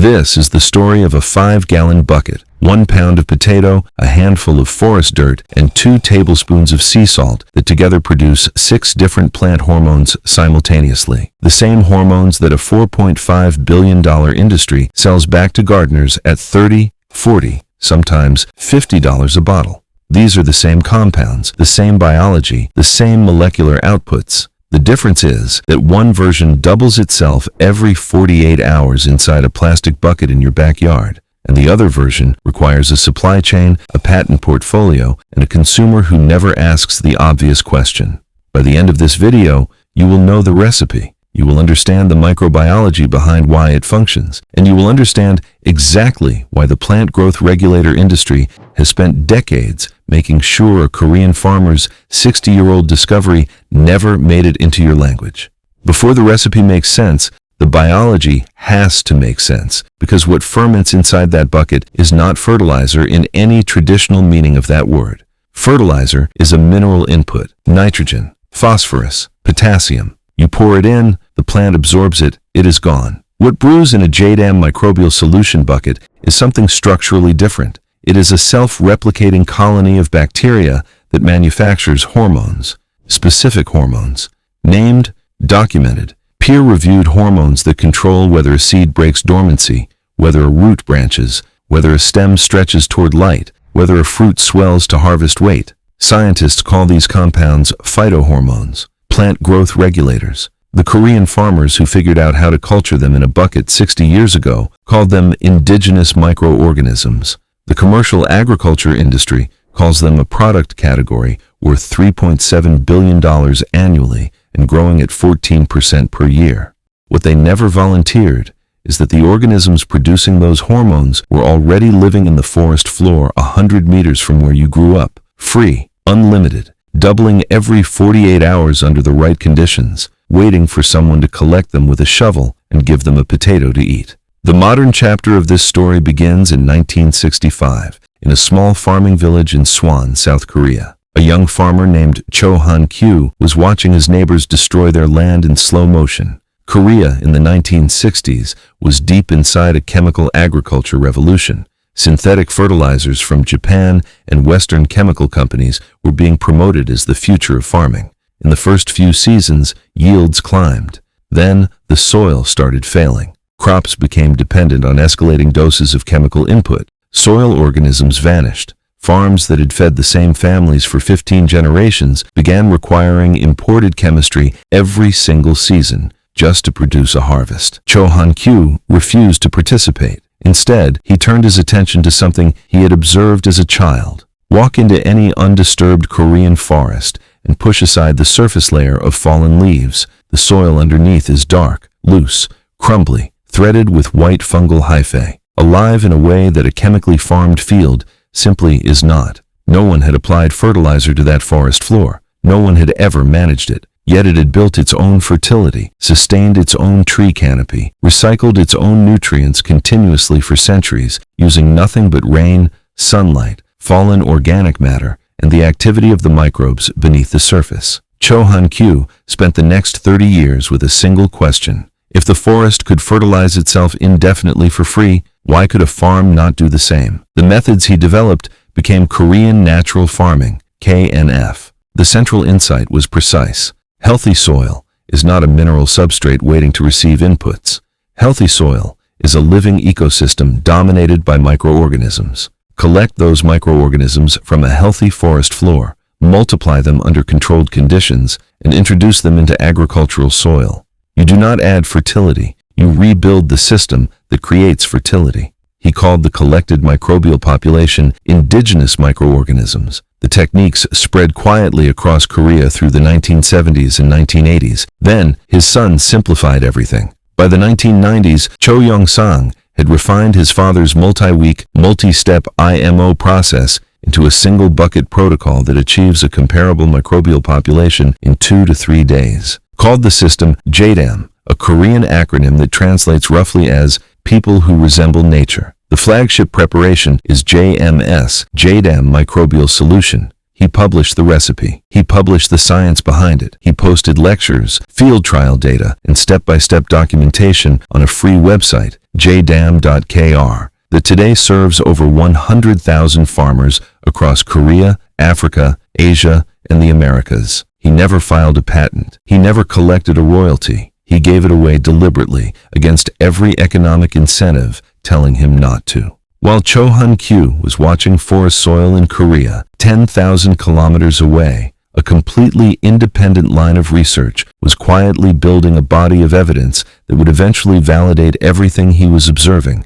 This is the story of a 5-gallon bucket, 1 pound of potato, a handful of forest dirt, and 2 tablespoons of sea salt that together produce 6 different plant hormones simultaneously. The same hormones that a $4.5 billion industry sells back to gardeners at $30, $40, sometimes $50 a bottle. These are the same compounds, the same biology, the same molecular outputs. The difference is that one version doubles itself every 48 hours inside a plastic bucket in your backyard, and the other version requires a supply chain, a patent portfolio, and a consumer who never asks the obvious question. By the end of this video, you will know the recipe. You will understand the microbiology behind why it functions, and you will understand exactly why the plant growth regulator industry has spent decades making sure a Korean farmer's 60-year-old discovery never made it into your language. Before the recipe makes sense, the biology has to make sense, because what ferments inside that bucket is not fertilizer in any traditional meaning of that word. Fertilizer is a mineral input: nitrogen, phosphorus, potassium. You pour it in, the plant absorbs it, it is gone. What brews in a JDAM microbial solution bucket is something structurally different. It is a self-replicating colony of bacteria that manufactures hormones, specific hormones, named, documented, peer-reviewed hormones that control whether a seed breaks dormancy, whether a root branches, whether a stem stretches toward light, whether a fruit swells to harvest weight. Scientists call these compounds phytohormones, plant growth regulators. The Korean farmers who figured out how to culture them in a bucket 60 years ago called them indigenous microorganisms. The commercial agriculture industry calls them a product category worth $3.7 billion annually and growing at 14% per year. What they never volunteered is that the organisms producing those hormones were already living in the forest floor 100 meters from where you grew up, free, unlimited, doubling every 48 hours under the right conditions, waiting for someone to collect them with a shovel and give them a potato to eat. The modern chapter of this story begins in 1965 in a small farming village in Suwon, South Korea. A young farmer named Cho Han-kyu was watching his neighbors destroy their land in slow motion. Korea in the 1960s was deep inside a chemical agriculture revolution. Synthetic fertilizers from Japan and Western chemical companies were being promoted as the future of farming. In the first few seasons, yields climbed. Then, the soil started failing. Crops became dependent on escalating doses of chemical input. Soil organisms vanished. Farms that had fed the same families for 15 generations began requiring imported chemistry every single season just to produce a harvest. Cho Han-kyu refused to participate. Instead, he turned his attention to something he had observed as a child. Walk into any undisturbed Korean forest and push aside the surface layer of fallen leaves. The soil underneath is dark, loose, crumbly, threaded with white fungal hyphae, alive in a way that a chemically farmed field simply is not. No one had applied fertilizer to that forest floor. No one had ever managed it. Yet it had built its own fertility, sustained its own tree canopy, recycled its own nutrients continuously for centuries, using nothing but rain, sunlight, fallen organic matter, and the activity of the microbes beneath the surface. Cho Han-kyu spent the next 30 years with a single question. If the forest could fertilize itself indefinitely for free, why could a farm not do the same? The methods he developed became Korean natural farming, KNF. The central insight was precise. Healthy soil is not a mineral substrate waiting to receive inputs. Healthy soil is a living ecosystem dominated by microorganisms. Collect those microorganisms from a healthy forest floor, multiply them under controlled conditions, and introduce them into agricultural soil. You do not add fertility, you rebuild the system that creates fertility. He called the collected microbial population indigenous microorganisms. The techniques spread quietly across Korea through the 1970s and 1980s. Then, his son simplified everything. By the 1990s, Cho Yong-sang had refined his father's multi-week, multi-step IMO process into a single bucket protocol that achieves a comparable microbial population in 2 to 3 days. Called the system JDAM, a Korean acronym that translates roughly as people who resemble nature. The flagship preparation is JMS, JDAM Microbial Solution. He published the recipe. He published the science behind it. He posted lectures, field trial data, and step-by-step documentation on a free website, JDAM.kr, that today serves over 100,000 farmers across Korea, Africa, Asia, and the Americas. He never filed a patent. He never collected a royalty. He gave it away deliberately against every economic incentive telling him not to. While Cho Han-kyu was watching forest soil in Korea, 10,000 kilometers away, a completely independent line of research was quietly building a body of evidence that would eventually validate everything he was observing,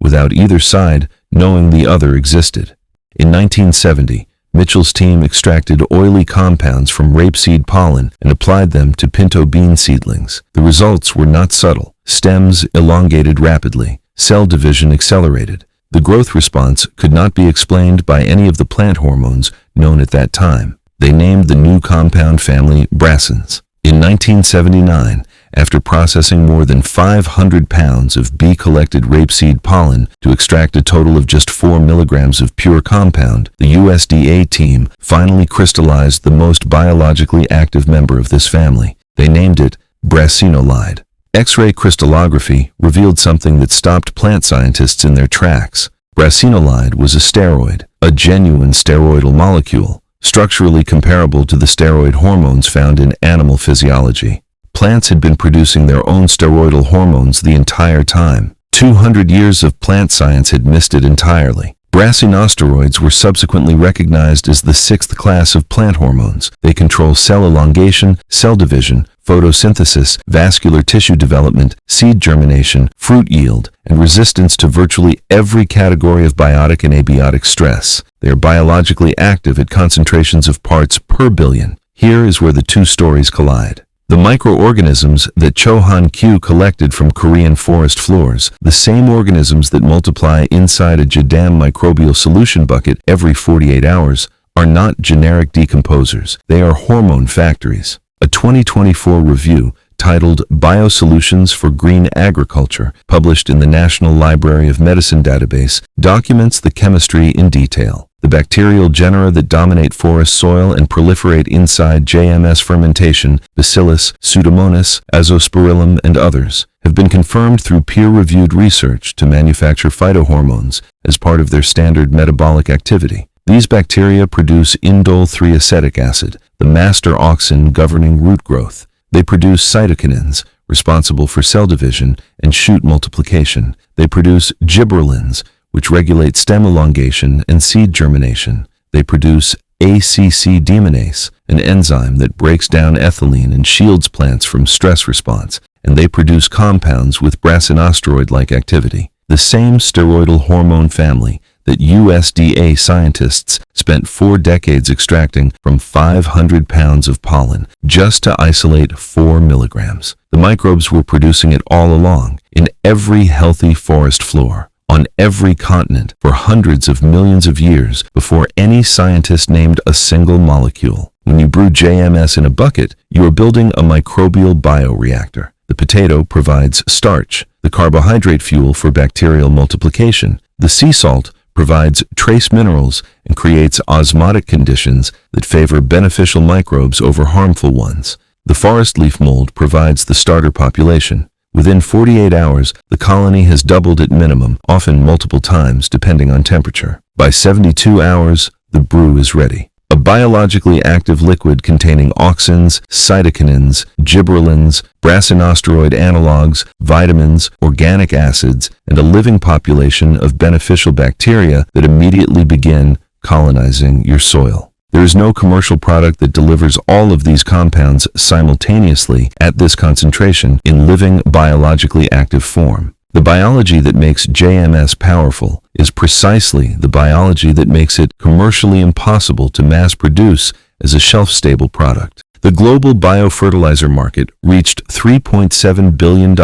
without either side knowing the other existed. In 1970, Mitchell's team extracted oily compounds from rapeseed pollen and applied them to pinto bean seedlings. The results were not subtle. Stems elongated rapidly. Cell division accelerated. The growth response could not be explained by any of the plant hormones known at that time. They named the new compound family brassins. In 1979, after processing more than 500 pounds of bee-collected rapeseed pollen to extract a total of just 4 milligrams of pure compound, the USDA team finally crystallized the most biologically active member of this family. They named it brassinolide. X-ray crystallography revealed something that stopped plant scientists in their tracks. Brassinolide was a steroid, a genuine steroidal molecule, structurally comparable to the steroid hormones found in animal physiology. Plants had been producing their own steroidal hormones the entire time. 200 years of plant science had missed it entirely. Brassinosteroids were subsequently recognized as the sixth class of plant hormones. They control cell elongation, cell division, photosynthesis, vascular tissue development, seed germination, fruit yield, and resistance to virtually every category of biotic and abiotic stress. They are biologically active at concentrations of parts per billion. Here is where the two stories collide. The microorganisms that Cho Han-kyu collected from Korean forest floors, the same organisms that multiply inside a JDAM microbial solution bucket every 48 hours, are not generic decomposers. They are hormone factories. A 2024 review titled Biosolutions for Green Agriculture, published in the National Library of Medicine database, documents the chemistry in detail. The bacterial genera that dominate forest soil and proliferate inside JMS fermentation, Bacillus, Pseudomonas, Azospirillum, and others, have been confirmed through peer-reviewed research to manufacture phytohormones as part of their standard metabolic activity. These bacteria produce indole-3 acetic acid, the master auxin governing root growth. They produce cytokinins, responsible for cell division and shoot multiplication. They produce gibberellins, which regulate stem elongation and seed germination. They produce ACC deaminase, an enzyme that breaks down ethylene and shields plants from stress response, and they produce compounds with brassinosteroid-like activity. The same steroidal hormone family that USDA scientists spent 4 decades extracting from 500 pounds of pollen just to isolate 4 milligrams. The microbes were producing it all along, in every healthy forest floor, on every continent, for hundreds of millions of years before any scientist named a single molecule. When you brew JMS in a bucket, you are building a microbial bioreactor. The potato provides starch, the carbohydrate fuel for bacterial multiplication. The sea salt provides trace minerals and creates osmotic conditions that favor beneficial microbes over harmful ones. The forest leaf mold provides the starter population. Within 48 hours, the colony has doubled at minimum, often multiple times depending on temperature. By 72 hours, the brew is ready. A biologically active liquid containing auxins, cytokinins, gibberellins, brassinosteroid analogs, vitamins, organic acids, and a living population of beneficial bacteria that immediately begin colonizing your soil. There is no commercial product that delivers all of these compounds simultaneously at this concentration in living biologically active form. The biology that makes JMS powerful is precisely the biology that makes it commercially impossible to mass produce as a shelf-stable product. The global biofertilizer market reached $3.7 billion in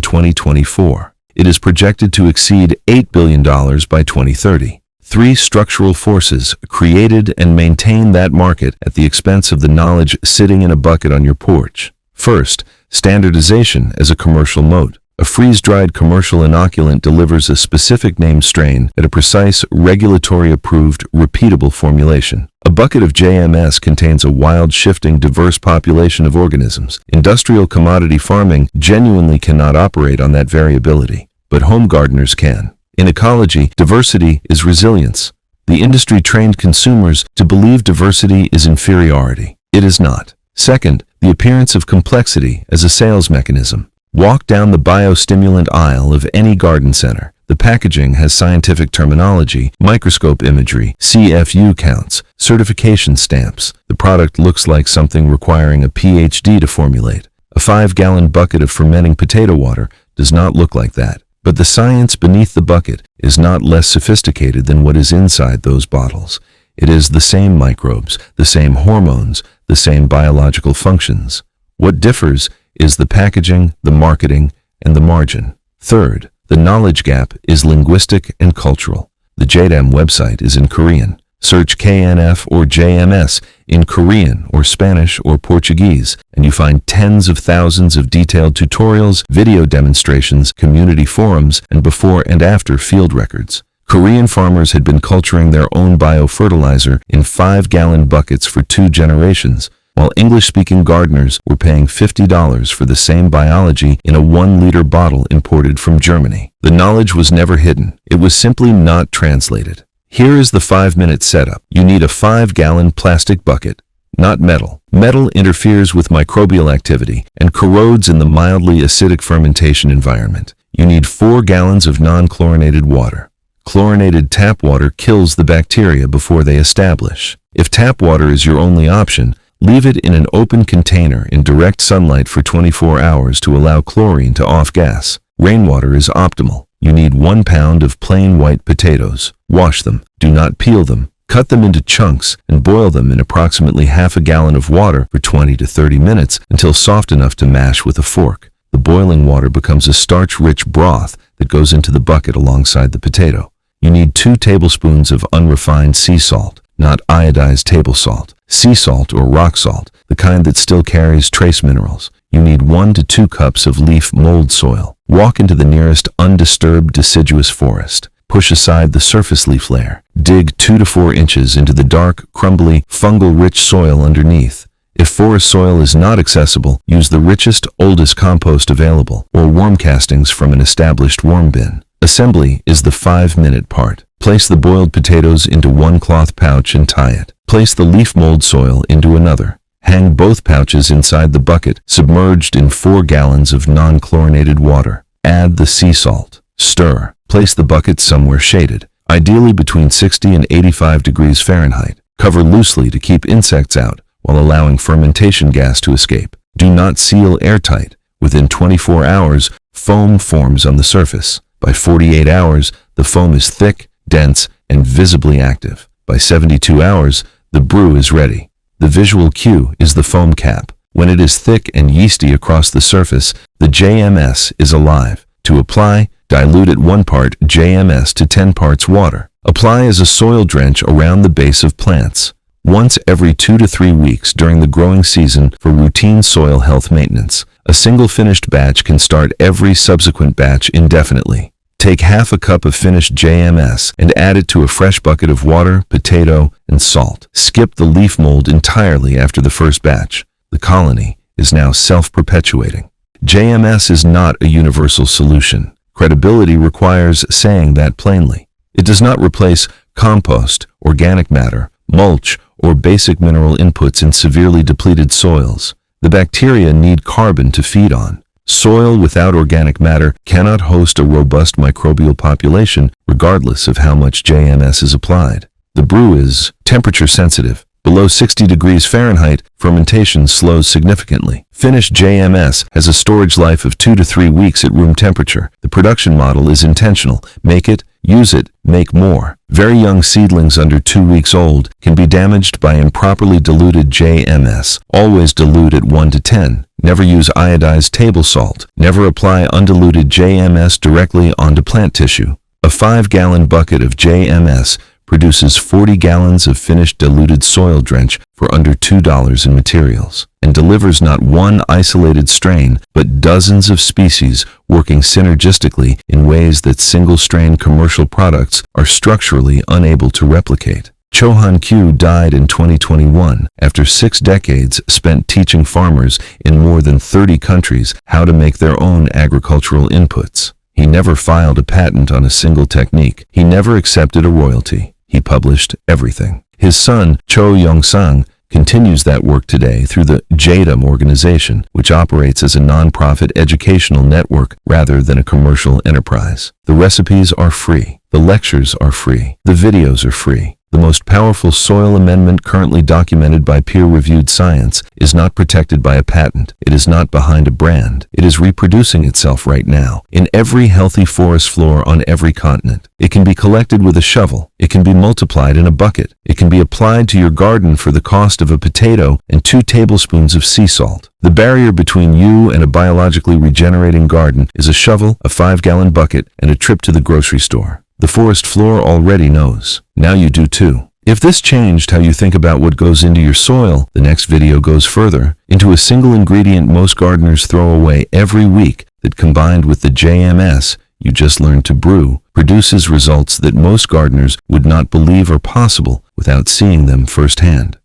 2024. It is projected to exceed $8 billion by 2030. 3 structural forces created and maintain that market at the expense of the knowledge sitting in a bucket on your porch. First, standardization as a commercial moat. A freeze-dried commercial inoculant delivers a specific named strain at a precise, regulatory-approved, repeatable formulation. A bucket of JMS contains a wild, shifting, diverse population of organisms. Industrial commodity farming genuinely cannot operate on that variability. but home gardeners can. In ecology, diversity is resilience. The industry trained consumers to believe diversity is inferiority. It is not. Second, the appearance of complexity as a sales mechanism. Walk down the biostimulant aisle of any garden center. The packaging has scientific terminology, microscope imagery, CFU counts, certification stamps. The product looks like something requiring a PhD to formulate. A 5-gallon bucket of fermenting potato water does not look like that. But the science beneath the bucket is not less sophisticated than what is inside those bottles. It is the same microbes, the same hormones, the same biological functions. What differs is the packaging, the marketing, and the margin. Third, the knowledge gap is linguistic and cultural. The JDAM website is in Korean. Search KNF or JMS in Korean or Spanish or Portuguese, and you find tens of thousands of detailed tutorials, video demonstrations, community forums, and before and after field records. Korean farmers had been culturing their own biofertilizer in 5-gallon buckets for 2 generations, while English-speaking gardeners were paying $50 for the same biology in a 1-liter bottle imported from Germany. The knowledge was never hidden. It was simply not translated. Here is the 5-minute setup. You need a 5-gallon plastic bucket, not metal. Metal interferes with microbial activity and corrodes in the mildly acidic fermentation environment. You need 4 gallons of non-chlorinated water. Chlorinated tap water kills the bacteria before they establish. If tap water is your only option, leave it in an open container in direct sunlight for 24 hours to allow chlorine to off-gas. Rainwater is optimal. You need 1 pound of plain white potatoes. Wash them. Do not peel them. Cut them into chunks and boil them in approximately half a gallon of water for 20 to 30 minutes until soft enough to mash with a fork. The boiling water becomes a starch-rich broth that goes into the bucket alongside the potato. You need 2 tablespoons of unrefined sea salt, not iodized table salt. Sea salt or rock salt, the kind that still carries trace minerals. You need 1 to 2 cups of leaf mold soil. Walk into the nearest undisturbed deciduous forest. Push aside the surface leaf layer. Dig 2 to 4 inches into the dark, crumbly, fungal-rich soil underneath. If forest soil is not accessible, use the richest, oldest compost available, or worm castings from an established worm bin. Assembly is the 5-minute part. Place the boiled potatoes into 1 cloth pouch and tie it. Place the leaf mold soil into another. Hang both pouches inside the bucket, submerged in 4 gallons of non-chlorinated water. Add the sea salt. Stir. Place the bucket somewhere shaded, ideally between 60 and 85 degrees Fahrenheit. Cover loosely to keep insects out while allowing fermentation gas to escape. Do not seal airtight. Within 24 hours, foam forms on the surface. By 48 hours, the foam is thick, dense, and visibly active. By 72 hours, the brew is ready. The visual cue is the foam cap. When it is thick and yeasty across the surface, the JMS is alive. To apply, dilute at 1 part JMS to 10 parts water. Apply as a soil drench around the base of plants. Once every 2 to 3 weeks during the growing season for routine soil health maintenance. A single finished batch can start every subsequent batch indefinitely. Take half a cup of finished JMS and add it to a fresh bucket of water, potato, and salt. Skip the leaf mold entirely after the first batch. The colony is now self-perpetuating. JMS is not a universal solution. Credibility requires saying that plainly. It does not replace compost, organic matter, mulch, or basic mineral inputs in severely depleted soils. The bacteria need carbon to feed on. Soil without organic matter cannot host a robust microbial population regardless of how much JMS is applied. The brew is temperature sensitive. Below 60 degrees Fahrenheit, fermentation slows significantly. Finished JMS has a storage life of 2 to 3 weeks at room temperature. The production model is intentional. Make it, use it, make more. Very young seedlings under 2 weeks old can be damaged by improperly diluted JMS. Always dilute at 1 to 10. Never use iodized table salt. Never apply undiluted JMS directly onto plant tissue. A 5-gallon bucket of JMS produces 40 gallons of finished diluted soil drench for under $2 in materials, and delivers not one isolated strain, but dozens of species working synergistically in ways that single-strain commercial products are structurally unable to replicate. Cho Han-kyu died in 2021 after 6 decades spent teaching farmers in more than 30 countries how to make their own agricultural inputs. He never filed a patent on a single technique. He never accepted a royalty. He published everything. His son, Cho Young-sang, continues that work today through the JDAM organization, which operates as a non-profit educational network rather than a commercial enterprise. The recipes are free. The lectures are free. The videos are free. The most powerful soil amendment currently documented by peer-reviewed science is not protected by a patent. It is not behind a brand. It is reproducing itself right now in every healthy forest floor on every continent. It can be collected with a shovel. It can be multiplied in a bucket. It can be applied to your garden for the cost of a potato and 2 tablespoons of sea salt. The barrier between you and a biologically regenerating garden is a shovel, a 5-gallon bucket, and a trip to the grocery store. The forest floor already knows. Now you do too. If this changed how you think about what goes into your soil, the next video goes further into a single ingredient most gardeners throw away every week that, combined with the JMS you just learned to brew, produces results that most gardeners would not believe are possible without seeing them firsthand.